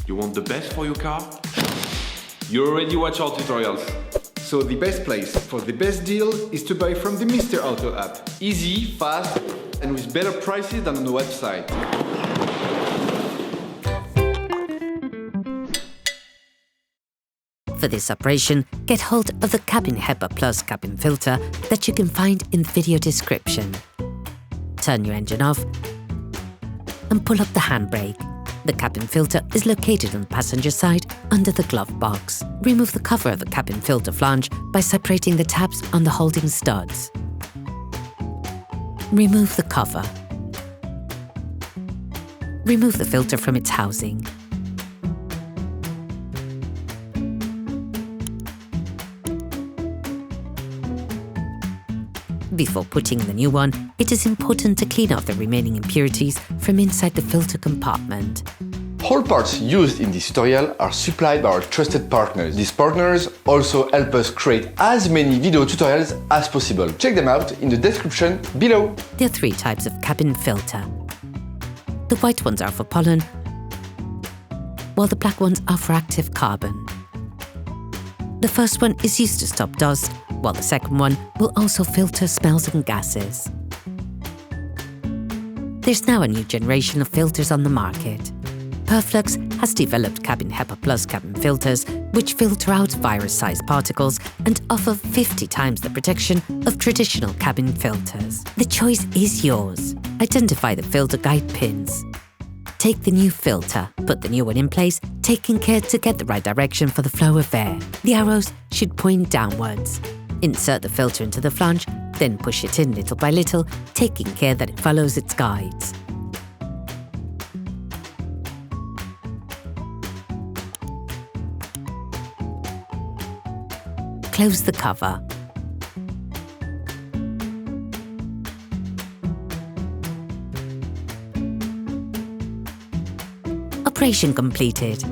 You want the best for your car? You already watch our tutorials. So the best place for the best deal is to buy from the Mr. Auto app. Easy, fast, and with better prices than on the website. For this operation, get hold of the Cabin HEPA Plus cabin filter that you can find in the video description. Turn your engine off and pull up the handbrake. The cabin filter is located on the passenger side under the glove box. Remove the cover of the cabin filter flange by separating the tabs on the holding studs. Remove the cover. Remove the filter from its housing. Before putting the new one, it is important to clean off the remaining impurities from inside the filter compartment. All parts used in this tutorial are supplied by our trusted partners. These partners also help us create as many video tutorials as possible. Check them out in the description below. There are 3 types of cabin filter. The white ones are for pollen, while the black ones are for active carbon. The first one is used to stop dust, while the second one will also filter smells and gases. There's now a new generation of filters on the market. Perflux has developed Cabin HEPA Plus cabin filters, which filter out virus-sized particles and offer 50 times the protection of traditional cabin filters. The choice is yours. Identify the filter guide pins. Take the new filter, put the new one in place, taking care to get the right direction for the flow of air. The arrows should point downwards. Insert the filter into the flange, then push it in little by little, taking care that it follows its guides. Close the cover. Operation completed.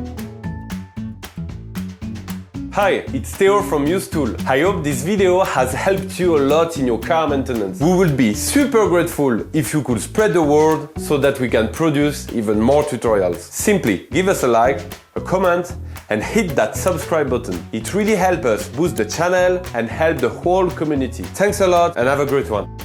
Hi, it's Theo from UseTool. I hope this video has helped you a lot in your car maintenance. We would be super grateful if you could spread the word so that we can produce even more tutorials. Simply give us a like, a comment, and hit that subscribe button. It really helps us boost the channel and help the whole community. Thanks a lot and have a great one.